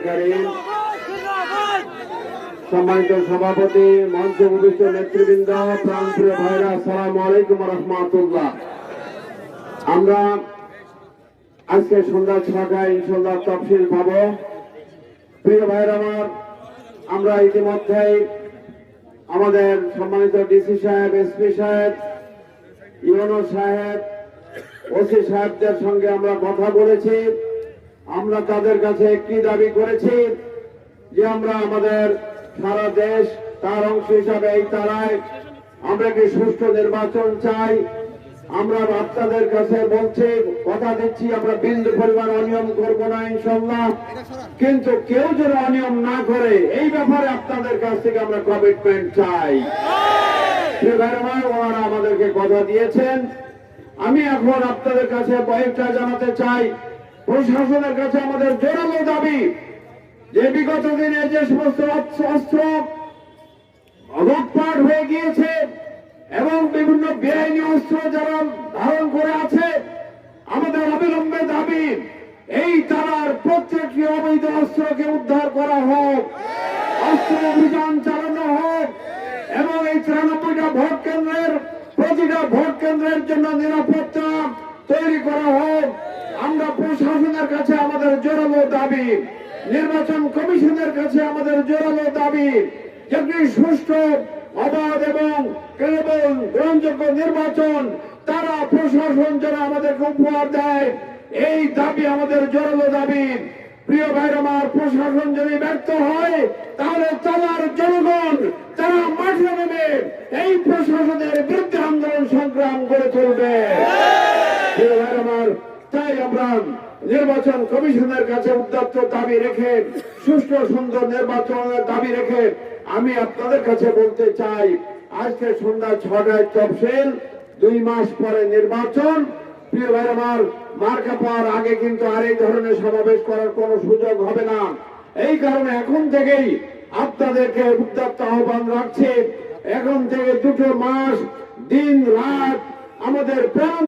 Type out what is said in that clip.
কারীম, সম্মানিত সভাপতি, মঞ্চে উপবিষ্ট নেতৃবৃন্দ, প্রাণপ্রিয় ভাইরা, আসসালামু আলাইকুম ওয়া রাহমাতুল্লাহ। আমরা আজকে সন্ধ্যা 6টায় ইনশাআল্লাহ তফসিল পাবো। প্রিয় ভাইরা আমার, আমরা ইতিমধ্যেই আমাদের সম্মানিত ডিসি সাহেব, এসপি সাহেব, ইউনো সাহেব, ওসি সাহেবদের সঙ্গে আমরা কথা বলেছি। আমরা তাদের কাছে একটি দাবি করেছি যে আমরা আমাদের সারা দেশ তার অংশ হিসাবে এই তারায় আমরা একটি সুষ্ঠু নির্বাচন চাই। আমরা আপনাদের কাছে বলছি, কথা দিচ্ছি, আমরা বিন্দু পরিমাণ অনিয়ম করব না ইনশাআল্লাহ। কিন্তু কেউ যেন অনিয়ম না করে এই ব্যাপারে আপনাদের কাছ থেকে আমরা কমিটমেন্ট চাই। ওনারা আমাদেরকে কথা দিয়েছেন। আমি এখন আপনাদের কাছে কয়েকটা জানাতে চাই। প্রশাসনের কাছে আমাদের জোরালো দাবি যে বিগত দিনে যে সমস্ত অস্ত্র লুটপাট হয়ে গিয়েছে এবং বিভিন্ন বেআইনি অস্ত্র যারা ধারণ করে আছে, আমাদের অবিলম্বে দাবি এই তারার প্রত্যেকটি অবৈধ অস্ত্রকে উদ্ধার করা হোক, অস্ত্র অভিযান চালানো হোক এবং এই 93টা ভোট কেন্দ্রের প্রতিটা ভোট কেন্দ্রের জন্য নিরাপত্তা তৈরি করা হোক। আমরা প্রশাসনের কাছে আমাদের জোরালো দাবি, নির্বাচন কমিশনের কাছে আমাদের জোরালো দাবি যেটি সুষ্ঠু, অবাধ এবং কেবল গ্রহণযোগ্য নির্বাচন তারা প্রশাসন যেন আমাদেরকে উপহার দেয়, এই দাবি আমাদের জোরালো দাবি। প্রিয় ভাইরা আমার, প্রশাসন যদি ব্যর্থ হয় তাহলে তার জনগণ তারা মাঠে নেমে এই প্রশাসনের বিরুদ্ধে আন্দোলন সংগ্রাম করে চলবে। প্রিয় ভাইরা আমার, তাই আমরা নির্বাচন কমিশনের কাছে উদ্যত দাবি রেখে, সুষ্ঠু সুন্দর নির্বাচনের দাবি রেখে আমি আপনাদের কাছে বলতে চাই, আজকে সন্ধ্যা 6টায় তফসিল, 2 মাস পরে নির্বাচন। প্রিয় ভাই আমার, মার্কা পাওয়ার আগে কিন্তু আর এই ধরনের সমাবেশ করার কোনো সুযোগ হবে না। এই কারণে এখন থেকেই আপনাদেরকে উদ্যত আহ্বান রাখছে, এখন থেকে 2 মাস দিন রাত আমাদের প্রাণ